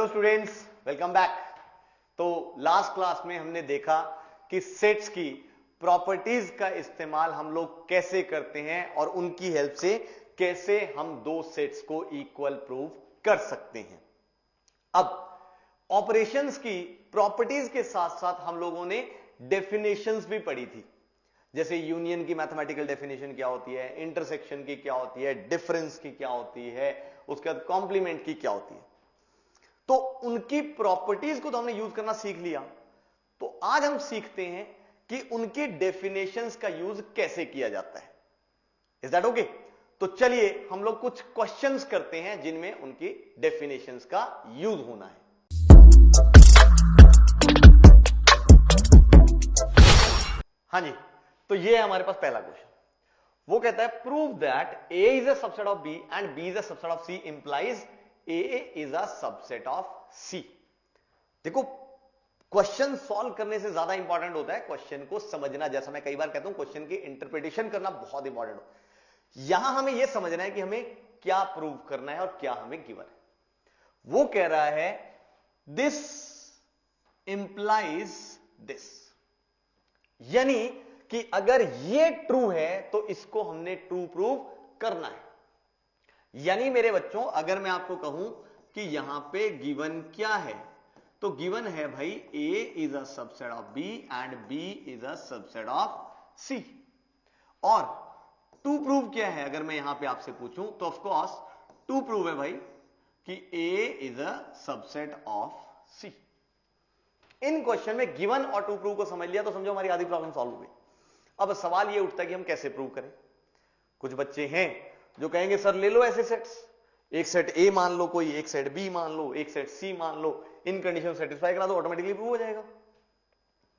Hello students, welcome back. तो last class में हमने देखा कि सेट्स की प्रॉपर्टीज का इस्तेमाल हम लोग कैसे करते हैं और उनकी हेल्प से कैसे हम दो सेट्स को इक्वल प्रूव कर सकते हैं। अब ऑपरेशंस की प्रॉपर्टीज के साथ साथ हम लोगों ने डेफिनेशंस भी पढ़ी थी, जैसे यूनियन की मैथमेटिकल डेफिनेशन क्या होती है, इंटरसेक्शन की क्या होती है, डिफरेंस की क्या होती है, उसके बाद कॉम्प्लीमेंट की क्या होती है। तो उनकी प्रॉपर्टीज को तो हमने यूज करना सीख लिया। तो आज हम सीखते हैं कि उनकी डेफिनेशंस का यूज कैसे किया जाता है। Is that okay? तो चलिए हम लोग कुछ क्वेश्चंस करते हैं जिनमें उनकी डेफिनेशंस का यूज होना है। हां जी, तो ये है हमारे पास पहला क्वेश्चन। वो कहता है prove that A is a subset of B and B is a subset of C implies A is a subset of C. देखो, क्वेश्चन सॉल्व करने से ज्यादा इंपॉर्टेंट होता है क्वेश्चन को समझना। जैसा मैं कई बार कहता हूं, क्वेश्चन की इंटरप्रिटेशन करना बहुत इंपॉर्टेंट हो। यहां हमें यह समझना है कि हमें क्या प्रूव करना है और क्या हमें गिवन है। वो कह रहा है दिस इंप्लाइज दिस, यानी कि अगर ये ट्रू है तो इसको हमने ट्रू प्रूव करना है। यानी मेरे बच्चों, अगर मैं आपको कहूं कि यहां पे गिवन क्या है, तो गिवन है भाई A is a subset of B and B is a subset of C. और टू प्रूव क्या है अगर मैं यहां पे आपसे पूछूं, तो ऑफ कोर्स टू प्रूव है भाई कि A is a subset of C. इन क्वेश्चन में गिवन और टू प्रूव को समझ लिया तो समझो हमारी आधी प्रॉब्लम सॉल्व हो गई। अब सवाल ये उठता है कि हम कैसे प्रूव करें। कुछ बच्चे हैं जो कहेंगे सर ले लो ऐसे सेट्स, एक सेट ए मान लो, कोई एक सेट बी मान लो, एक सेट सी मान लो, इन कंडीशन सेटिस्फाई करा दो, ऑटोमेटिकली प्रूव हो जाएगा।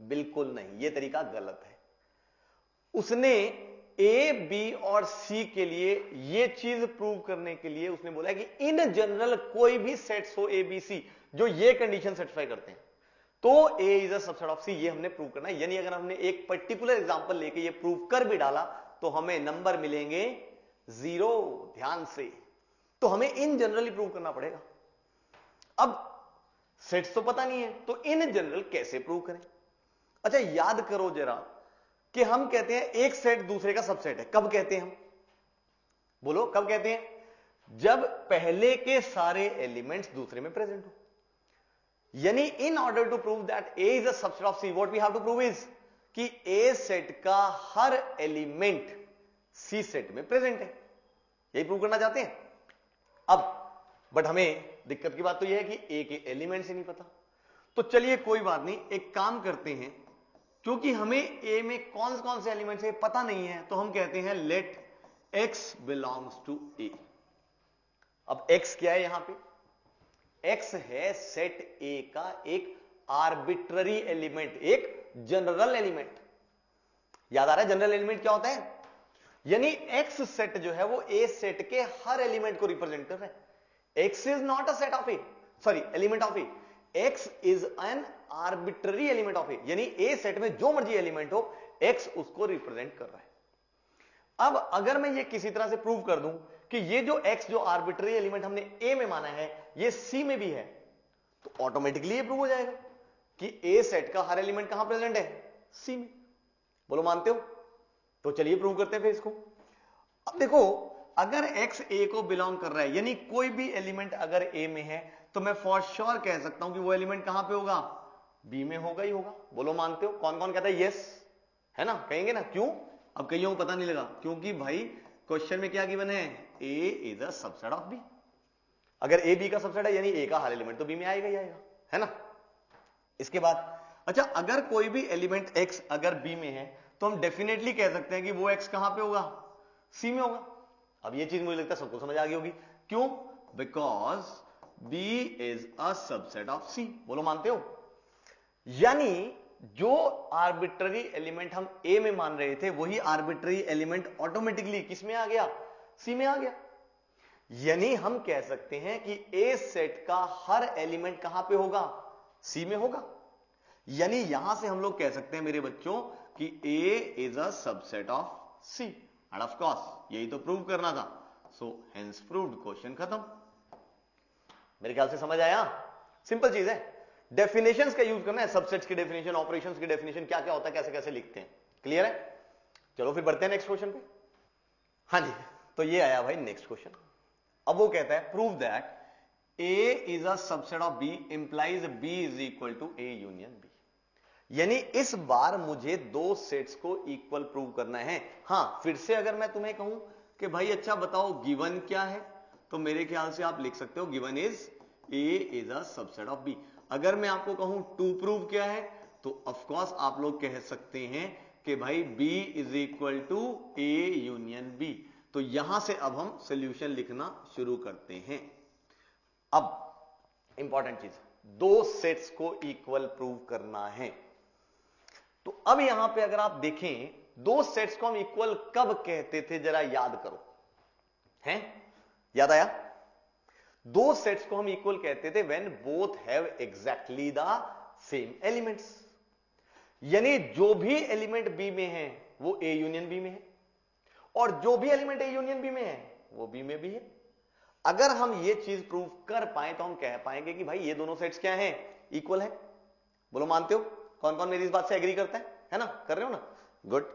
बिल्कुल नहीं, यह तरीका गलत है। उसने ए बी और सी के लिए यह चीज प्रूव करने के लिए उसने बोला कि इन जनरल कोई भी सेट्स हो ए बी सी जो ये कंडीशन सेटिस्फाई करते हैं तो ए इज अ सबसेट ऑफ सी, ये हमने प्रूव करना है। यानी अगर हमने एक पर्टिकुलर एग्जांपल लेके ये प्रूव कर भी डाला तो हमें नंबर मिलेंगे 0। ध्यान से, तो हमें इन जनरल ही प्रूव करना पड़ेगा। अब सेट्स तो पता नहीं है तो इन जनरल कैसे प्रूव करें। अच्छा, याद करो जरा कि हम कहते हैं एक सेट दूसरे का सबसेट है। कब कहते हैं हम? बोलो कब कहते हैं? जब पहले के सारे एलिमेंट्स दूसरे में प्रेजेंट हो। यानी in order to prove that A is a subset of C, what we have to prove is कि ए सेट का हर एलिमेंट सी सेट में प्रेजेंट है। यही प्रूव करना चाहते हैं। अब बट हमें दिक्कत की बात तो यह है कि ए के एलिमेंट्स ही नहीं पता। तो चलिए कोई बात नहीं, एक काम करते हैं, क्योंकि हमें ए में कौन कौन से एलिमेंट्स है पता नहीं है, तो हम कहते हैं लेट एक्स बिलोंग्स टू ए। अब एक्स क्या है यहां पे? एक्स है सेट ए का एक आर्बिट्ररी एलिमेंट, एक जनरल एलिमेंट। याद आ रहा है जनरल एलिमेंट क्या होता है? यानी एक्स सेट जो है वो ए सेट के हर एलिमेंट को रिप्रेजेंट कर रहा है। X is not a set of A, sorry element of A, X is an arbitrary element of A. यानी ए सेट में जो मर्जी एलिमेंट हो, एक्स उसको रिप्रेजेंट कर रहा है। अब अगर मैं ये किसी तरह से प्रूव कर दूं कि ये जो एक्स जो आर्बिट्ररी एलिमेंट हमने ए में माना है ये सी में भी है, तो ऑटोमेटिकली ये प्रूव हो जाएगा कि ए सेट का हर एलिमेंट कहां प्रेजेंट है? सी में। बोलो मानते हो? तो चलिए प्रूव करते हैं फिर इसको। अब देखो, अगर x a को बिलोंग कर रहा है, यानी कोई भी एलिमेंट अगर a में है, तो मैं फॉर श्योर कह सकता हूं कि वो एलिमेंट कहां पे होगा? b में होगा ही होगा। बोलो मानते हो? कौन कौन कहता है यस? है ना? कहेंगे ना? क्यों? अब कईयों को पता नहीं लगा, क्योंकि भाई क्वेश्चन में क्या गिवन है? a is a subset of b। अगर a b का सबसेट है यानी a का हर एलिमेंट तो b में आएगा ही आएगा, है ना? इसके बाद अच्छा, अगर कोई भी एलिमेंट x अगर b में है तो हम डेफिनेटली कह सकते हैं कि वो x कहां पे होगा? c में होगा। अब ये चीज मुझे लगता है सबको समझ आ गई होगी। क्यों? Because b is a subset of c। बोलो मानते हो? यानी जो आर्बिट्ररी एलिमेंट हम a में मान रहे थे वही आर्बिट्ररी एलिमेंट ऑटोमेटिकली किस में आ गया? c में आ गया। यानी हम कह सकते हैं कि a सेट का हर एलिमेंट कहां पे होगा? c में होगा। यानी यहां से हम लोग कह सकते हैं मेरे बच्चों कि a is a subset of c, end of course यही तो प्रूव करना था। सो हेंस प्रूव्ड, क्वेश्चन खत्म। मेरे ख्याल से समझ आया। सिंपल चीज है, डेफिनेशंस का यूज करना है, सबसेट्स की डेफिनेशन, ऑपरेशंस की डेफिनेशन, क्या क्या होता है, कैसे कैसे लिखते हैं। क्लियर है? चलो फिर बढ़ते हैं नेक्स्ट क्वेश्चन पे। हाँ जी, तो ये आया भाई नेक्स्ट क्वेश्चन। अब वो कहता है prove that A is a subset of B implies B is equal to A union B. यानी इस बार मुझे दो सेट्स को इक्वल प्रूव करना है। हां, फिर से अगर मैं तुम्हें कहूं कि भाई अच्छा बताओ गिवन क्या है, तो मेरे ख्याल से आप लिख सकते हो given is A is a subset of B. अगर मैं आपको कहूं टू प्रूव क्या है, तो ऑफकोर्स आप लोग कह सकते हैं कि भाई B is equal to A union B. तो यहां से अब हम सॉल्यूशन लिखना शुरू करते हैं। अब इंपॉर्टेंट चीज, दो सेट्स को इक्वल प्रूव करना है। तो अब यहां पे अगर आप देखें, दो सेट्स को हम इक्वल कब कहते थे, जरा याद करो, हैं? याद आया? दो सेट्स को हम इक्वल कहते थे when both have exactly the same elements. यानी जो भी एलिमेंट बी में है वो ए यूनियन बी में है, और जो भी एलिमेंट ए यूनियन बी में है वो बी में भी है। अगर हम ये चीज प्रूव कर पाए तो हम कह पाएंगे कि भाई ये दोनों सेट्स क्या हैं, इक्वल है। बोलो मानते हो? कौन कौन मेरी इस बात से एग्री करता है ना? कर रहे हो ना? गुड।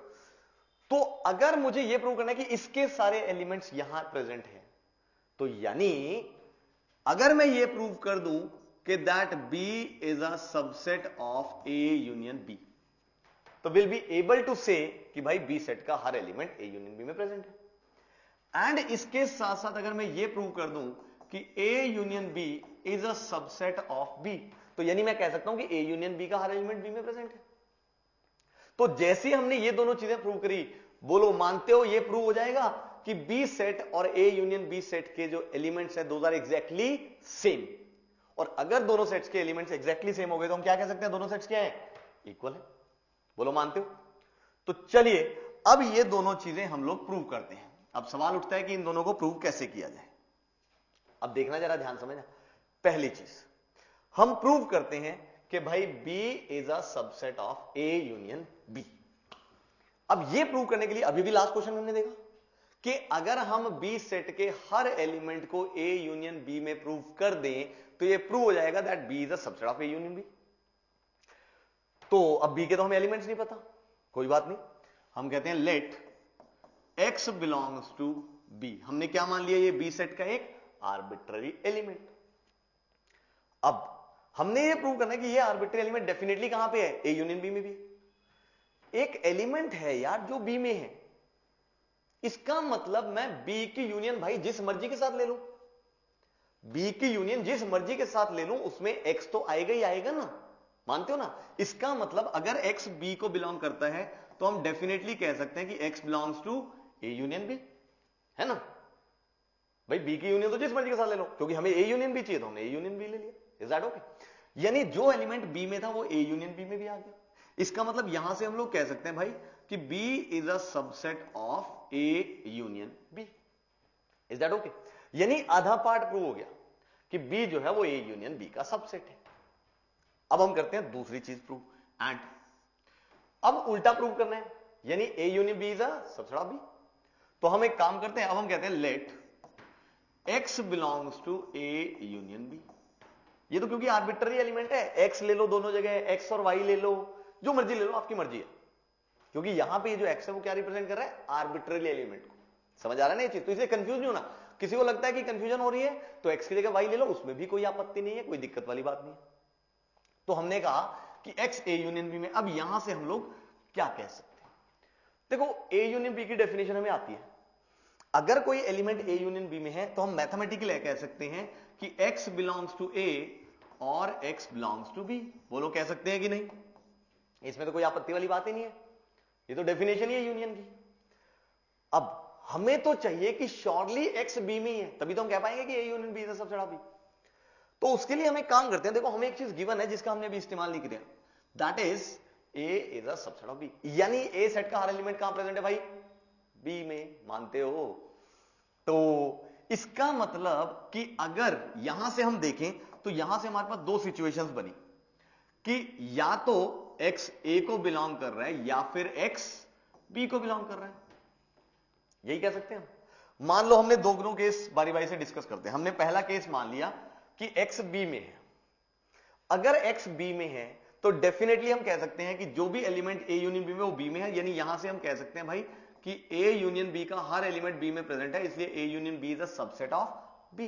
तो अगर मुझे यह प्रूव करना है कि इसके सारे एलिमेंट्स यहां प्रेजेंट हैं, तो यानी अगर मैं यह प्रूव कर दूं कि that B is a subset of A union B, तो will be able to say कि भाई बी सेट का हर एलिमेंट ए यूनियन बी में प्रेजेंट है। एंड इसके साथ साथ अगर मैं यह प्रूव कर दूं कि A union B is a subset of B, तो यानी मैं कह सकता हूं कि ए यूनियन बी का हर एलिमेंट बी में प्रेजेंट है। तो जैसे हमने ये दोनों चीजें प्रूव करी, बोलो मानते हो ये प्रूव हो जाएगा कि बी सेट और ए यूनियन बी सेट के जो एलिमेंट्स हैं दोज आर एग्जैक्टली सेम। और अगर दोनों सेट्स के एलिमेंट्स एग्जैक्टली सेम हो गए तो हम क्या कह सकते हैं, दोनों सेट्स क्या है, इक्वल है। बोलो मानते हो? तो चलिए अब ये दोनों चीजें हम लोग प्रूव करते हैं। अब सवाल उठता है कि इन दोनों को प्रूव कैसे किया जाए। अब देखना, जरा ध्यान समझना। पहली चीज हम प्रूव करते हैं कि भाई B is a subset of A union B। अब ये प्रूव करने के लिए अभी भी लास्ट क्वेश्चन हमने देखा कि अगर हम B सेट के हर एलिमेंट को A यूनियन B में प्रूव कर दें तो ये प्रूव हो जाएगा that B is a subset of A union B। तो अब B के तो हमें एलिमेंट्स नहीं पता, कोई बात नहीं, हम कहते हैं let X belongs to B। हमने क्या मान लिया, ये B सेट का एक आर्बिट्ररी एलिमेंट। अब हमने ये प्रूव करना है कि ये आर्बिट्ररी एलिमेंट डेफिनेटली कहां पे है, ए यूनियन बी में भी। एक एलिमेंट है यार जो बी में है, इसका मतलब मैं बी की यूनियन भाई जिस मर्जी के साथ ले लूं, बी की यूनियन जिस मर्जी के साथ ले लूं उसमें एक्स तो आएगा ही आएगा ना। मानते हो ना? इसका मतलब अगर एक्स बी को बिलोंग करता है तो हम डेफिनेटली कह सकते हैं कि X belongs to A union B, है ना? भाई बी की यूनियन तो जिस मर्जी के साथ ले लो, क्योंकि हमें ए यूनियन बी चाहिए तो हमने ए यूनियन बी ले लिया। Is that okay? यानी जो एलिमेंट बी में था वो ए यूनियन बी में भी आ गया। इसका मतलब यहां से हम लोग कह सकते हैं भाई कि B is a subset of A union B. Is that okay? यानी आधा पार्ट प्रूव हो गया कि बी जो है वो ए यूनियन बी का सबसेट है। अब हम करते हैं दूसरी चीज प्रूव, एंड अब उल्टा प्रूव करना है, यानी A union B is a subset of B. तो हम एक काम करते हैं, अब हम कहते हैं let X belongs to A union B. ये तो क्योंकि आर्बिट्ररी एलिमेंट है, X ले लो दोनों जगह, X और Y ले लो, जो मर्जी ले लो, आपकी मर्जी है। क्योंकि यहां पे ये जो X है वो क्या रिप्रेजेंट कर रहा है, आर्बिट्ररी एलिमेंट को। समझ आ रहा है ना ये चीज? तो इसलिए कंफ्यूज नहीं होना। किसी को लगता है कि कंफ्यूजन हो रही है तो X की जगह Y ले लो, उसमें भी कोई आपत्ति नहीं है, कोई दिक्कत वाली बात नहीं है। तो हमने कहा कि X ए यूनियन बी में। अब यहां से हम लोग क्या कह सकते हैं, देखो ए यूनियन बी की डेफिनेशन हमें आती है। अगर कोई एलिमेंट ए यूनियन बी में है तो हम मैथमेटिकली कह सकते हैं कि x बिलोंग्स टू ए और x बिलोंग्स टू बी। बोलो कह सकते हैं कि नहीं? इसमें तो कोई आपत्ति वाली बात ही नहीं है, ये तो डेफिनेशन ही है यूनियन की। अब हमें तो चाहिए कि श्योरली x बी में ही है, तभी तो हम कह पाएंगे कि A union B is a subset of B. तो उसके लिए हम एक काम करते हैं, देखो हमें एक चीज गिवन है जिसका हमने अभी इस्तेमाल नहीं किया, that is A is a subset of B. यानी ए सेट का हर एलिमेंट कहां प्रेजेंट है भाई, बी में। मानते हो? तो इसका मतलब कि अगर यहां से हम देखें तो यहां से हमारे पास दो सिचुएशंस बनी कि या तो x a को बिलोंग कर रहा है या फिर x b को बिलोंग कर रहा है। यही कह सकते हैं हम। मान लो हमने दोनों केस बारी बारी से डिस्कस करते हैं। हमने पहला केस मान लिया कि x b में है, अगर x b में है तो डेफिनेटली हम कह सकते हैं कि जो भी एलिमेंट a यूनियन b में वो b में है, यानी यहां से हम कह सकते हैं भाई कि a यूनियन b का हर एलिमेंट b में प्रेजेंट है, इसलिए a union b is a subset of b।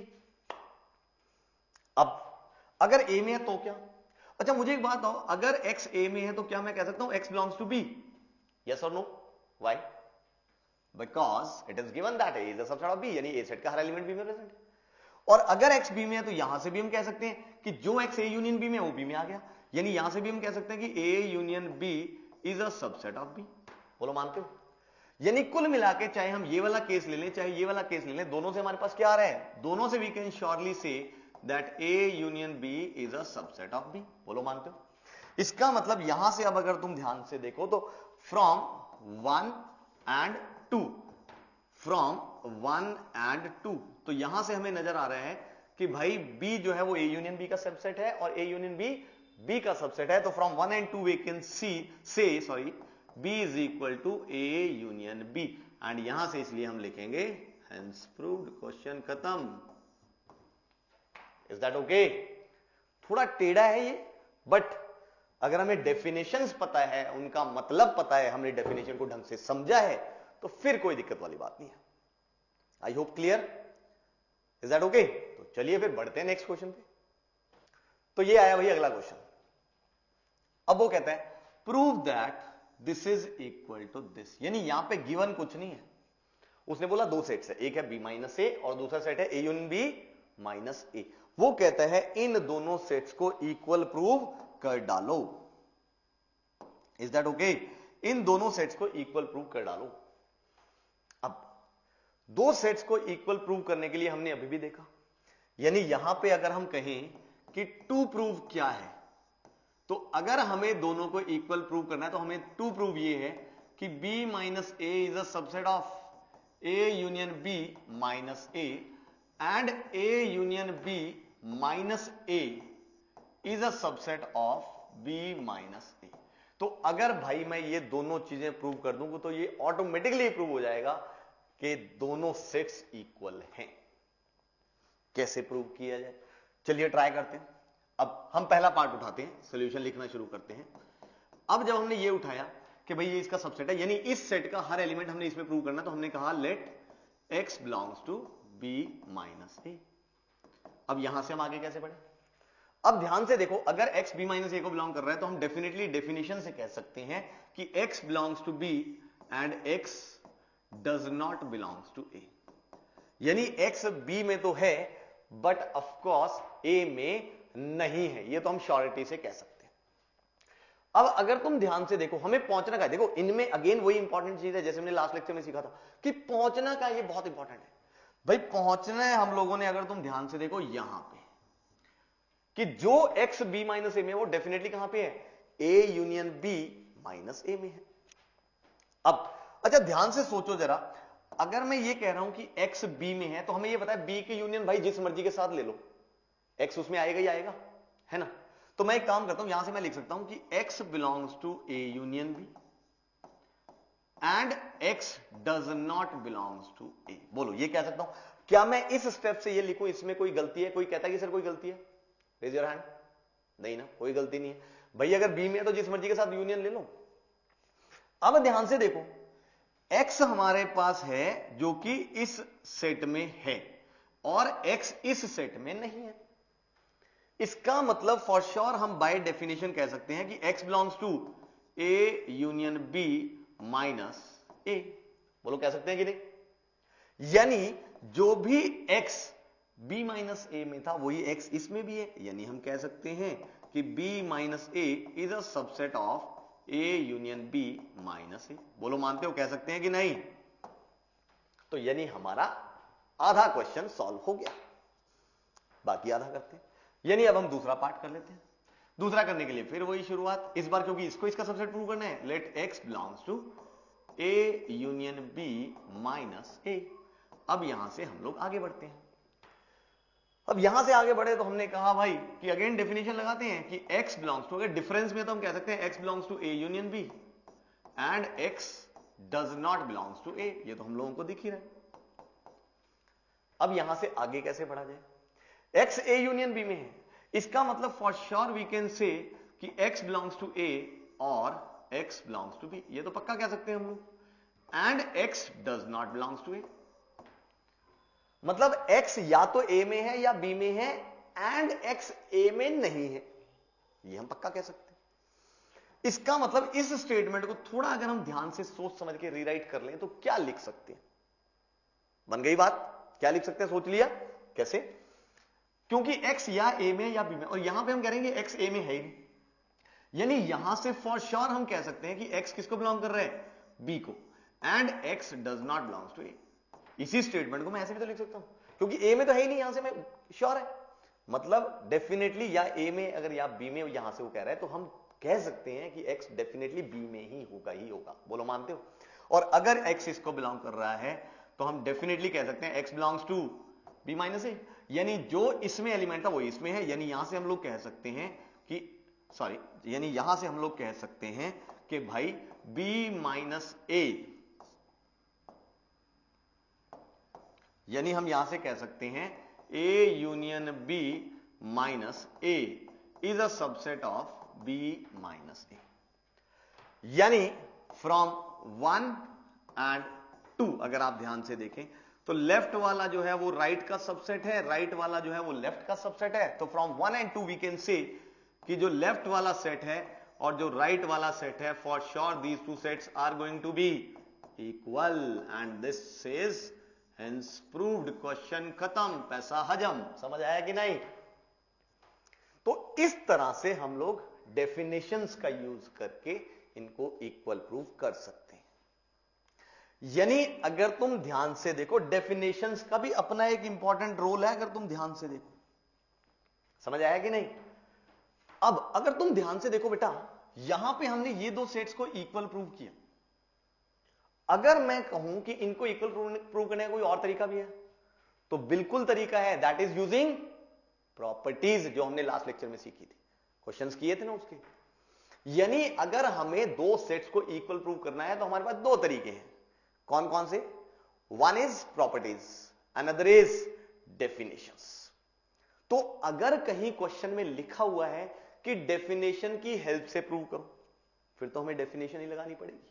अब अगर a में है तो क्या? अच्छा मुझे एक बात बताओ, अगर x a में है तो क्या मैं कह सकता हूं x belongs to b? Yes और no? Why? Because it is given that a is a subset of b, यानी a सेट का हर एलिमेंट b में प्रेजेंट है। और अगर x b में है तो यहां से भी हम कह सकते हैं कि जो x a यूनियन b में है वो b में आ गया, यानी यहां से भी हम कह सकते हैं कि a union b is a subset of b। बोलो मानते हो? यानी कुल मिला के चाहे हम ये वाला केस ले लें चाहे ये वाला केस ले लें, दोनों से हमारे पास क्या आ रहा है? दोनों से we can surely say that a union b is a subset of b। बोलो मानते हो? इसका मतलब यहां से अब अगर तुम ध्यान से देखो तो फ्रॉम 1 एंड 2, फ्रॉम 1 एंड 2, तो यहां से हमें नजर आ रहा है कि भाई b जो है वो a यूनियन b का सबसेट है और a यूनियन b b का सबसेट है। तो from 1 and 2 we can say b is equal to a union b, and यहां से इसलिए हम लिखेंगे हेंस प्रूव्ड, क्वेश्चन खत्म। Is that okay? थोड़ा टेढ़ा है ये, बट अगर हमें डेफिनेशंस पता है, उनका मतलब पता है, हमने डेफिनेशन को ढंग से समझा है, तो फिर कोई दिक्कत वाली बात नहीं है। I hope clear? Is that okay? तो चलिए फिर बढ़ते हैं नेक्स्ट क्वेश्चन पे। तो ये आया भाई अगला क्वेश्चन। अब वो कहता है prove that this is equal to this, यानी यहां पे गिवन कुछ नहीं है। उसने बोला दो सेट्स है, एक है b माइनस ए और दूसरा सेट है a यूनियन b माइनस ए। वो कहता है इन दोनों सेट्स को इक्वल प्रूव कर डालो। Is that okay? इन दोनों सेट्स को इक्वल प्रूव कर डालो। अब दो सेट्स को इक्वल प्रूव करने के लिए हमने अभी भी देखा, यानी यहां पे अगर हम कहें कि टू प्रूव क्या है, तो अगर हमें दोनों को इक्वल प्रूव करना है तो हमें टू प्रूव ये है कि b minus A is a subset of a union b minus A and a union b minus A is a subset of b minus A. तो अगर भाई मैं ये दोनों चीजें प्रूव कर दूंगा तो ये ऑटोमेटिकली प्रूव हो जाएगा कि दोनों सेट्स इक्वल हैं। कैसे प्रूव किया जाए? चलिए ट्राई करते हैं। अब हम पहला पार्ट उठाते हैं, सॉल्यूशन लिखना शुरू करते हैं। अब जब हमने ये उठाया कि भाई ये इसका सबसेट है, यानी इस सेट का हर एलिमेंट हमने इसमें प्रूव करना, तो हमने कहा let x belongs to b minus A. अब यहां से हम आगे कैसे बढ़े? अब ध्यान से देखो, अगर x b माइनस ए को बिलोंग कर रहा है तो हम डेफिनेटली डेफिनेशन से कह सकते हैं कि x belongs to b and x does not belongs to a, यानी x b में तो है बट ऑफ कोर्स a में नहीं है। ये तो हम श्योरिटी से कह सकते हैं। अब अगर तुम ध्यान से देखो, हमें पहुंचना का है, देखो इनमें अगेन वही इंपॉर्टेंट चीज है जैसे हमने लास्ट लेक्चर में सीखा था कि पहुंचना का ये बहुत इंपॉर्टेंट है। भाई पहुंचना है हम लोगों ने, अगर तुम ध्यान से देखो यहां पे कि जो x b माइनस ए में वो डेफिनेटली कहां पे है? a यूनियन b माइनस ए में है। अब अच्छा ध्यान से सोचो जरा, अगर मैं ये कह रहा हूं कि x b में है तो हमें ये पता है b की यूनियन भाई जिस मर्जी के साथ ले लो, x उसमें आएगा ही आएगा, है ना? तो मैं एक काम करता हूं, यहां से मैं लिख सकता हूं कि x belongs to a union b and x does not belongs to a। बोलो ये कह सकता हूं? क्या मैं इस स्टेप से ये लिखूं इसमें कोई गलती है? कोई कहता है कि सर कोई गलती है? Raise your hand. नहीं ना, कोई गलती नहीं है भाई। अगर b में है तो जिस मर्जी के साथ यूनियन ले लो। अब ध्यान से देखो, x हमारे पास है जो कि इस सेट में है और x इस सेट में नहीं है। इसका मतलब फॉर श्योर हम बाय डेफिनेशन कह सकते हैं कि x belongs to a union b minus a। बोलो कह सकते हैं कि नहीं? यानी जो भी x b माइनस a में था वही x इसमें भी है, यानी हम कह सकते हैं कि b minus a is a subset of a union b minus a। बोलो मानते हो? कह सकते हैं कि नहीं? तो यानी हमारा आधा क्वेश्चन सॉल्व हो गया, बाकी आधा करते हैं। यानी अब हम दूसरा पार्ट कर लेते हैं। दूसरा करने के लिए फिर वही शुरुआत, इस बार क्योंकि इसको इसका सबसेट प्रूव करना है। Let x belongs to a union b minus a। अब यहां से हम लोग आगे बढ़ते हैं। अब यहां से आगे बढ़े तो हमने कहा भाई कि अगेन डेफिनेशन लगाते हैं कि x बिलोंग्स टू, अगर डिफरेंस में तो हम कह सकते हैं x belongs to a union b and x does not belongs to a। ये तो हम लोगों को दिख ही रहा है। अब यहां से आगे कैसे बढ़ा जाए? x a यूनियन b में है, इसका मतलब for sure we can say कि x बिलोंग्स टू a और x बिलोंग्स टू b, ये तो पक्का कह सकते हैं हम लोग. And x does not belongs to a, मतलब x या तो a में है या b में है एंड x a में नहीं है, ये हम पक्का कह सकते हैं. इसका मतलब इस स्टेटमेंट को थोड़ा अगर हम ध्यान से सोच समझ के रीराइट कर लें तो क्या लिख सकते हैं? बन गई बात. क्या लिख सकते हैं? सोच लिया कैसे? क्योंकि x या a में या b में, और यहां पे हम कह रहे हैं कि x a में है ही नहीं, यानी यहां से फॉर श्योर हम कह सकते हैं कि x किसको बिलोंग कर रहा है? b को. And x does not belongs to a. इसी स्टेटमेंट को मैं ऐसे भी तो लिख सकता हूं, क्योंकि a में तो है ही नहीं, यहां से मैं श्योर है. मतलब डेफिनेटली या a में अगर या b में यहां से वो कह रहा है तो हम कह सकते हैं कि x डेफिनेटली b में ही होगा. बोलो मानते हो? और अगर x इसको बिलोंग कर रहा है तो हम डेफिनेटली कह सकते हैं x belongs to b minus a, यानी जो इसमें एलिमेंट था वो इसमें है. यानी यहां से हम लोग कह सकते हैं कि यानी यहां से हम लोग कह सकते हैं कि भाई b माइनस a, यानी हम यहां से कह सकते हैं a union b minus a is a subset of b minus a. यानी फ्रॉम 1 एंड 2 अगर आप ध्यान से देखें तो लेफ्ट वाला जो है वो राइट का सबसेट है, राइट वाला जो है वो लेफ्ट का सबसेट है. तो from 1 and 2 we can say कि जो लेफ्ट वाला सेट है और जो राइट वाला सेट है, for sure these two sets are going to be equal and this is hence proved. Question खत्म, पैसा हजम. समझ आया कि नहीं? तो इस तरह से हम लोग डेफिनेशंस का यूज करके इनको इक्वल प्रूव कर सकते हैं. यानी अगर तुम ध्यान से देखो, डेफिनेशंस का भी अपना एक इंपॉर्टेंट रोल है. अगर तुम ध्यान से देखो, समझ आया कि नहीं? अब अगर तुम ध्यान से देखो बेटा, यहां पे हमने ये दो सेट्स को इक्वल प्रूव किया. अगर मैं कहूं कि इनको इक्वल प्रूव करने का कोई और तरीका भी है तो बिल्कुल तरीका है. दैट इज यूजिंग प्रॉपर्टीज, जो हमने लास्ट लेक्चर में सीखी थी, क्वेश्चंस किए थे ना उसके. यानी अगर हमें दो सेट्स को इक्वल प्रूव करना है तो हमारे पास दो तरीके हैं. कौन कौन से? One is properties, another is definitions. तो अगर कहीं क्वेश्चन में लिखा हुआ है कि डेफिनेशन की हेल्प से प्रूव करो, फिर तो हमें डेफिनेशन ही लगानी पड़ेगी.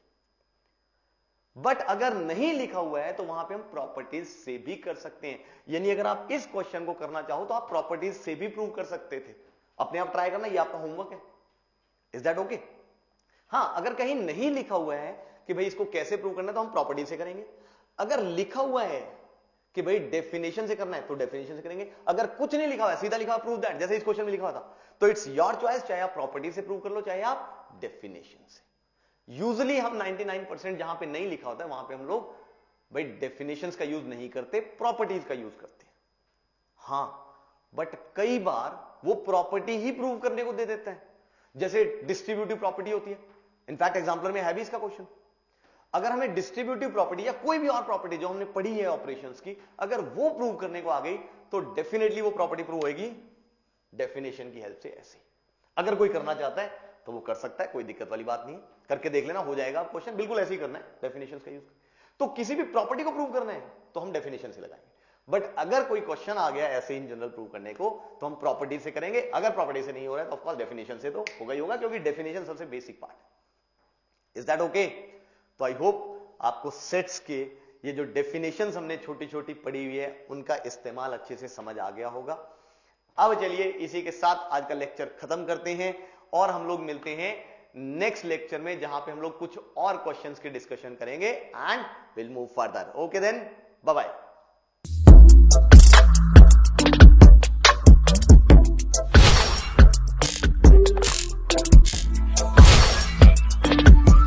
बट अगर नहीं लिखा हुआ है तो वहां पे हम प्रॉपर्टीज से भी कर सकते हैं. यानी अगर आप इस क्वेश्चन को करना चाहो तो आप प्रॉपर्टीज से भी प्रूव कर सकते थे. अपने आप ट्राई करना, ये आपका होमवर्क है. Is that okay? हां, अगर कहीं नहीं लिखा हुआ है कि भाई इसको कैसे प्रूव करना है तो हम प्रॉपर्टी से करेंगे. अगर लिखा हुआ है कि भाई डेफिनेशन से करना है तो डेफिनेशन से करेंगे. अगर कुछ नहीं लिखा हुआ है, सीधा लिखा हुआ प्रूव दैट, जैसे इस क्वेश्चन में लिखा हुआ था, तो इट्स योर चॉइस. चाहे आप प्रॉपर्टी से प्रूव कर लो, चाहे आप डेफिनेशन से. यूजुअली हम 99% जहां पे नहीं लिखा होता है वहां पे हम लोग भाई डेफिनेशंस का यूज नहीं करते, प्रॉपर्टीज का यूज करते हैं. हां, बट कई बार वो प्रॉपर्टी ही प्रूव करने को दे देता है, जैसे डिस्ट्रीब्यूटिव प्रॉपर्टी होती है. इनफैक्ट एग्जांपलर में है भी इसका क्वेश्चन. अगर हमें डिस्ट्रीब्यूटिव प्रॉपर्टी या कोई भी और प्रॉपर्टी जो हमने पढ़ी है ऑपरेशंस की, अगर वो प्रूव करने को आ गई तो डेफिनेटली वो प्रॉपर्टी प्रूव होगी डेफिनेशन की हेल्प से. ऐसे अगर कोई करना चाहता है तो वो कर सकता है, कोई दिक्कत वाली बात नहीं है. करके देख लेना, हो जाएगा क्वेश्चन. बिल्कुल ऐसे ही करना है, डेफिनेशन का यूज. तो किसी भी प्रॉपर्टी को प्रूव करना है तो हम डेफिनेशन से लगाएंगे. बट अगर कोई क्वेश्चन आ गया ऐसे इन जनरल प्रूव करने को तो हम प्रॉपर्टी से करेंगे. अगर प्रॉपर्टी से नहीं हो रहा है तो ऑफकोर्स डेफिनेशन से तो होगा ही होगा, क्योंकि डेफिनेशन सबसे बेसिक पार्ट है. Is that okay? तो आई होप आपको सेट्स के ये जो डेफिनेशंस हमने छोटी छोटी पढ़ी हुई है उनका इस्तेमाल अच्छे से समझ आ गया होगा. अब चलिए इसी के साथ आज का लेक्चर खत्म करते हैं और हम लोग मिलते हैं नेक्स्ट लेक्चर में, जहां पे हम लोग कुछ और क्वेश्चंस की डिस्कशन करेंगे and will move further. Okay then, bye bye.